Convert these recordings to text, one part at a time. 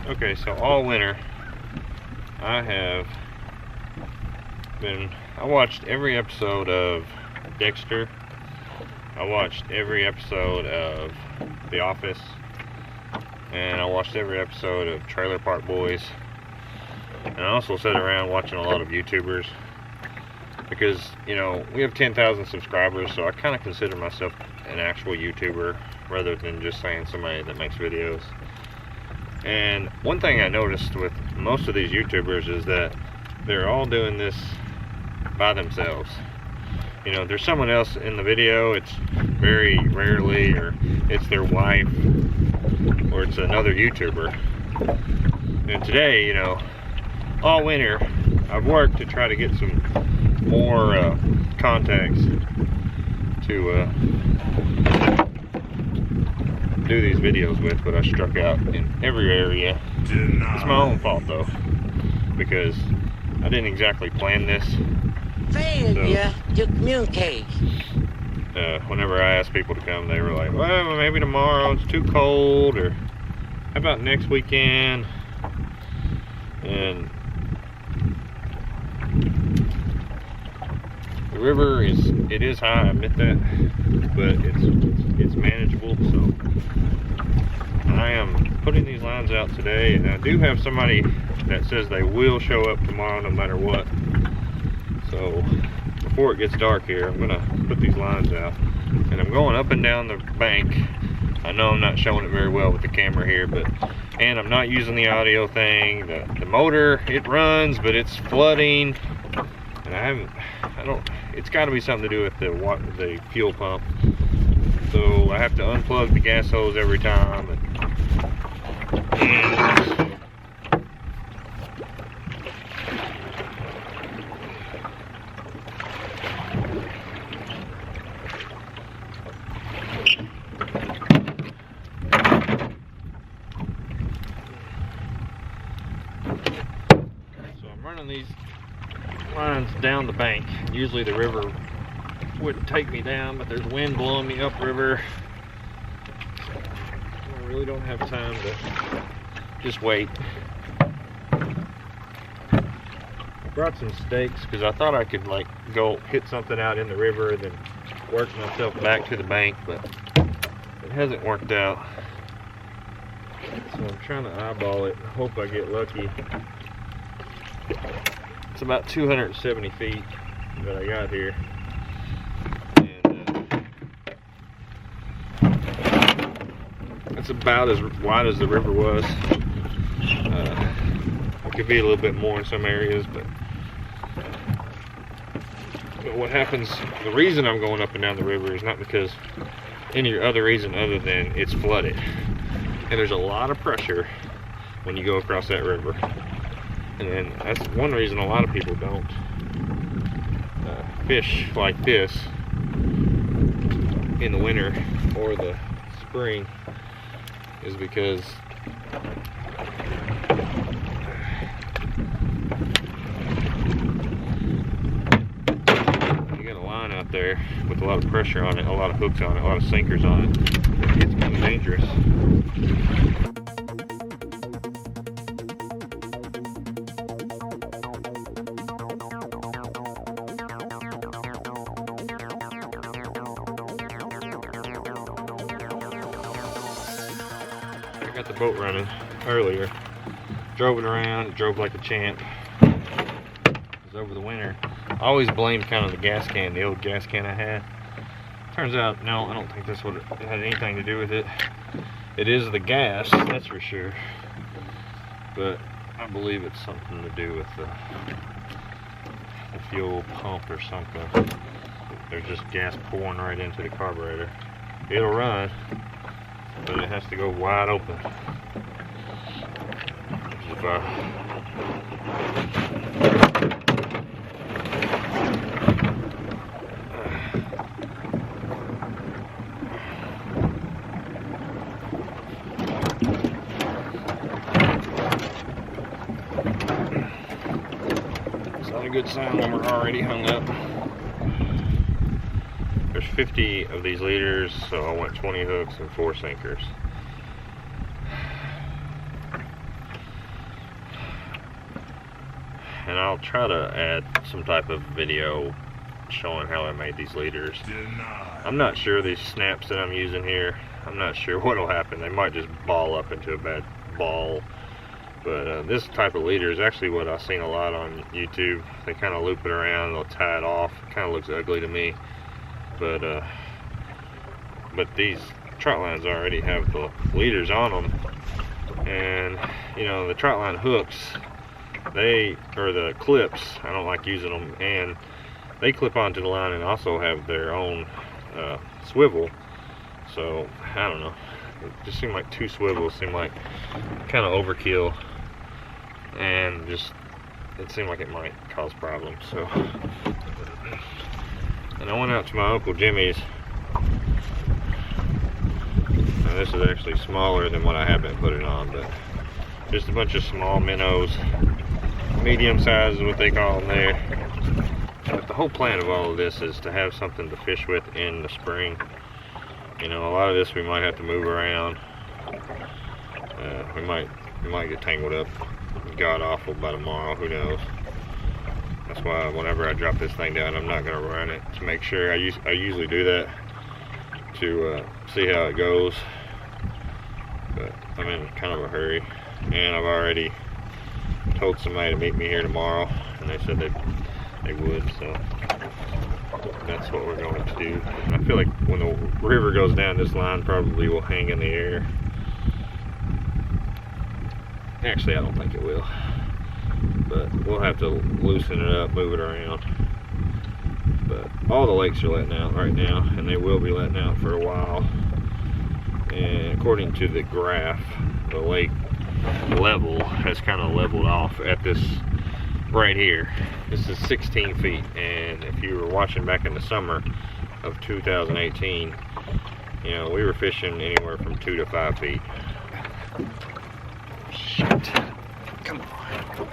Okay, so all winter I watched every episode of Dexter. I watched every episode of The Office, and I watched every episode of Trailer Park Boys, and I also sat around watching a lot of YouTubers because, you know, we have 10,000 subscribers, so I kind of consider myself an actual YouTuber rather than just saying somebody that makes videos. And one thing I noticed with most of these YouTubers is that they're all doing this by themselves. You know, there's someone else in the video. It's very rarely, or it's their wife, or it's another YouTuber. And today, you know, all winter I've worked to try to get some more contacts to do these videos with, but I struck out in every area. It's my own fault though, because I didn't exactly plan this. Failure to communicate. Whenever I asked people to come, they were like, well, maybe tomorrow, it's too cold, or how about next weekend? And the river is high, I admit that, but it's manageable. So I am putting these lines out today, and I do have somebody that says they will show up tomorrow no matter what. So before it gets dark here, I'm gonna put these lines out, and I'm going up and down the bank. I know I'm not showing it very well with the camera here, and I'm not using the audio thing. The motor, it runs, but it's flooding, and it's got to be something to do with the fuel pump. So I have to unplug the gas hose every time. So I'm running these lines down the bank. Usually the river wouldn't take me down, but there's wind blowing me upriver. I really don't have time to just wait. I brought some stakes because I thought I could like go hit something out in the river and then work myself back to the bank, but it hasn't worked out. So I'm trying to eyeball it and hope I get lucky. It's about 270 feet that I got here. It's about as wide as the river was. It could be a little bit more in some areas, but what happens, the reason I'm going up and down the river is not because any other reason other than it's flooded. And there's a lot of pressure when you go across that river. And then that's one reason a lot of people don't fish like this in the winter or the spring, is because you got a line out there with a lot of pressure on it, a lot of hooks on it, a lot of sinkers on it. It's kind of dangerous. I got the boat running earlier, drove it around, drove like a champ. It was over the winter. I always blamed kind of the gas can, the old gas can I had. Turns out, no, I don't think that's what it had anything to do with it. It is the gas, that's for sure. But I believe it's something to do with the fuel pump or something. There's just gas pouring right into the carburetor. It'll run, but it has to go wide open. It's not a good sign when we're already hung up. There's 50 of these leaders, so I went 20 hooks and 4 sinkers. and I'll try to add some type of video showing how I made these leaders. I'm not sure these snaps that I'm using here, I'm not sure what will happen. They might just ball up into a bad ball. But this type of leader is actually what I've seen a lot on YouTube. They kind of loop it around, they'll tie it off. It kind of looks ugly to me. But these trotlines already have the leaders on them. And, you know, the trotline hooks, or the clips, I don't like using them. And they clip onto the line and also have their own swivel. So, I don't know. It just seemed like 2 swivels seemed like kind of overkill. And just, it seemed like it might cause problems. So, and I went out to my Uncle Jimmy's. Now this is actually smaller than what I have been putting on, but just a bunch of small minnows, medium size is what they call them there. But the whole plan of all of this is to have something to fish with in the spring. You know, a lot of this we might have to move around. We might get tangled up, god awful by tomorrow, who knows. That's why whenever I drop this thing down, I'm not going to run it to make sure. I usually do that to see how it goes, but I'm in kind of a hurry, and I've already told somebody to meet me here tomorrow, and they said they would, so that's what we're going to do. I feel like when the river goes down, this line probably will hang in the air. Actually, I don't think it will, but we'll have to loosen it up, move it around. But all the lakes are letting out right now, and they will be letting out for a while. And according to the graph, the lake level has kind of leveled off at this right here. This is 16 feet, and if you were watching back in the summer of 2018, you know, we were fishing anywhere from 2 to 5 feet. Shit. Come on.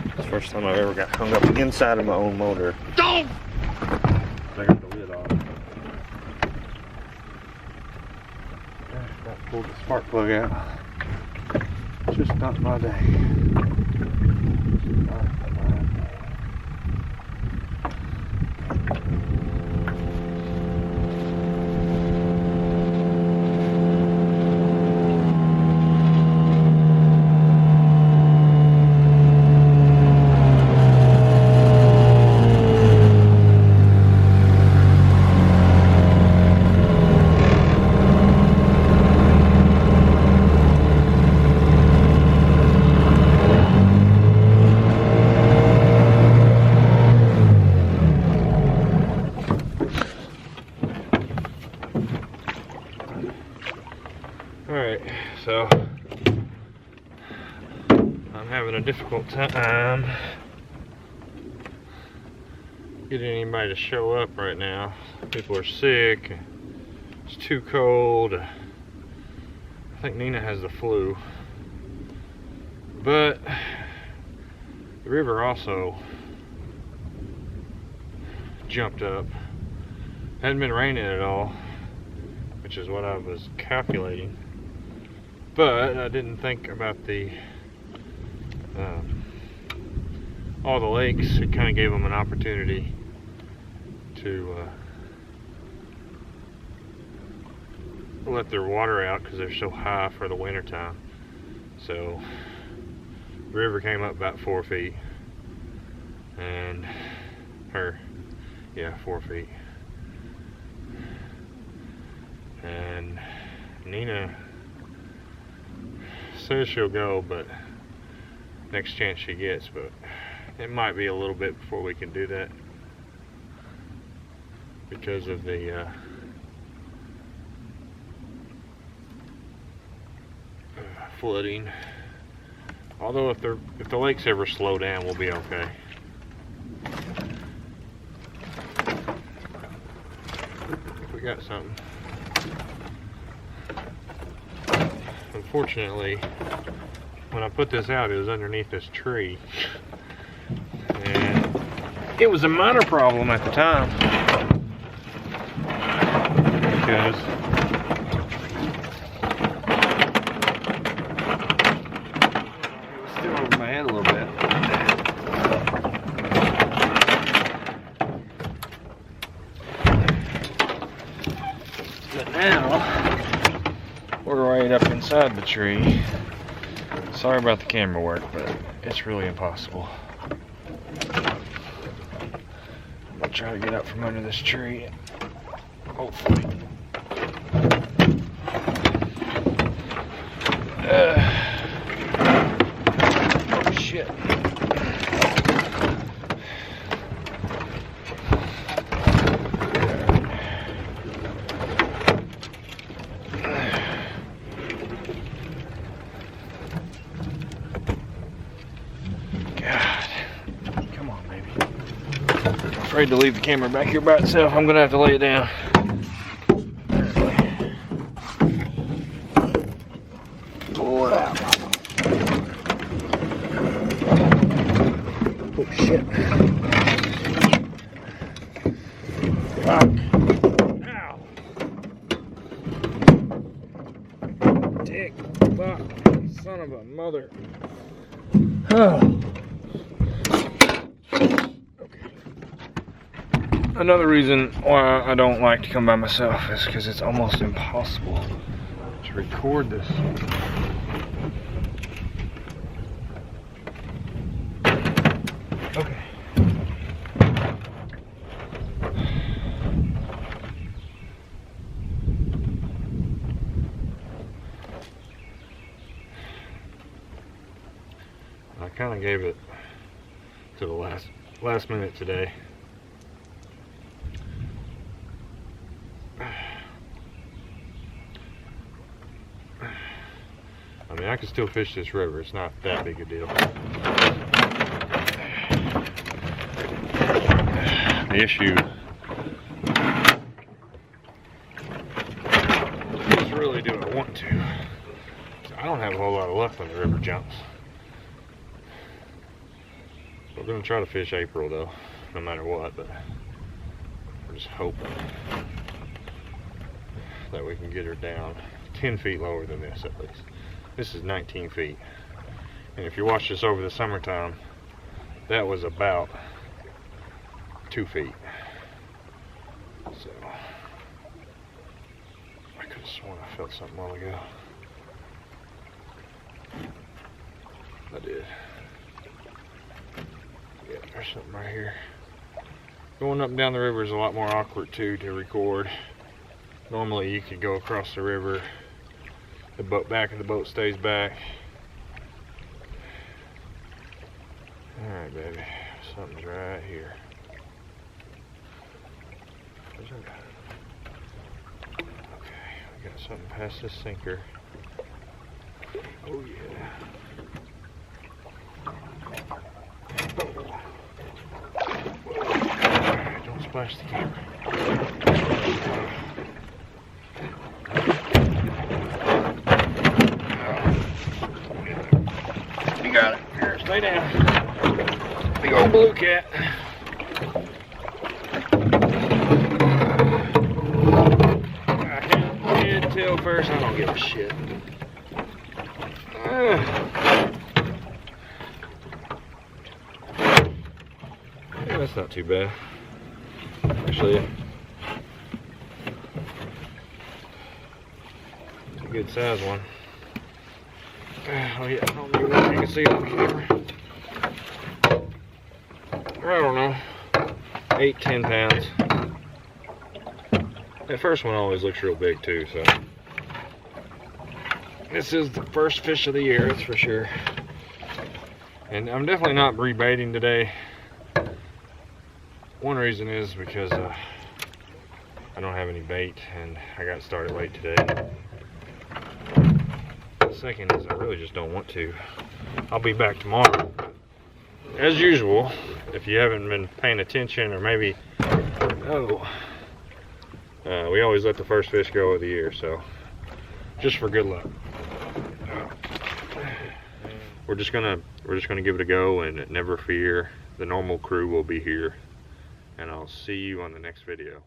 It's the first time I've ever got hung up inside of my own motor. Don't! I got the lid off. I pulled the spark plug out. Just not my day. Alright, so I'm having a difficult time getting anybody to show up right now. People are sick, it's too cold. I think Nina has the flu. But the river also jumped up. Hadn't been raining at all, which is what I was calculating. But I didn't think about the all the lakes. It kind of gave them an opportunity to let their water out because they're so high for the winter time. So the river came up about 4 feet, and 4 feet. And Nina says she'll go, but next chance she gets, but it might be a little bit before we can do that because of the flooding. Although if the lakes ever slow down, we'll be okay. We got something. Unfortunately, when I put this out, it was underneath this tree, and it was a minor problem at the time because But now, we're right up inside the tree. Sorry about the camera work, but it's really impossible. I'm gonna try to get up from under this tree. Hopefully. Oh shit. Afraid to leave the camera back here by itself. I'm gonna have to lay it down. Pull it out. Oh shit. Fuck. Ow. Dick. Fuck. Son of a mother. Oh. Another reason why I don't like to come by myself is because it's almost impossible to record this. Okay. I kind of gave it to the last minute today. I mean, I can still fish this river. It's not that big a deal. The issue is really, do I want to? I don't have a whole lot of luck when the river jumps. We're going to try to fish April, though, no matter what, but we're just hoping that we can get her down 10 feet lower than this, at least. This is 19 feet. And if you watch this over the summertime, that was about 2 feet. So, I could have sworn I felt something a while ago. I did. Yeah, there's something right here. Going up and down the river is a lot more awkward too to record. Normally you could go across the river, the boat back and the boat stays back. Alright baby, something's right here. Okay, we got something past this sinker. Oh yeah. Alright, don't splash the camera. You got it. Here, stay down. Big old blue cat. Head, tail first. I don't give a shit. Yeah, that's not too bad. Actually, it's a good size one. Oh yeah, I don't even know if you can see it on camera. I don't know, 8-10 pounds. That first one always looks real big too, so. This is the first fish of the year, that's for sure. And I'm definitely not rebaiting today. One reason is because I don't have any bait and I got started late today. Second is I really just don't want to. I'll be back tomorrow. As usual, if you haven't been paying attention, or maybe, we always let the first fish go of the year, so just for good luck. We're just gonna give it a go, and never fear, the normal crew will be here, and I'll see you on the next video.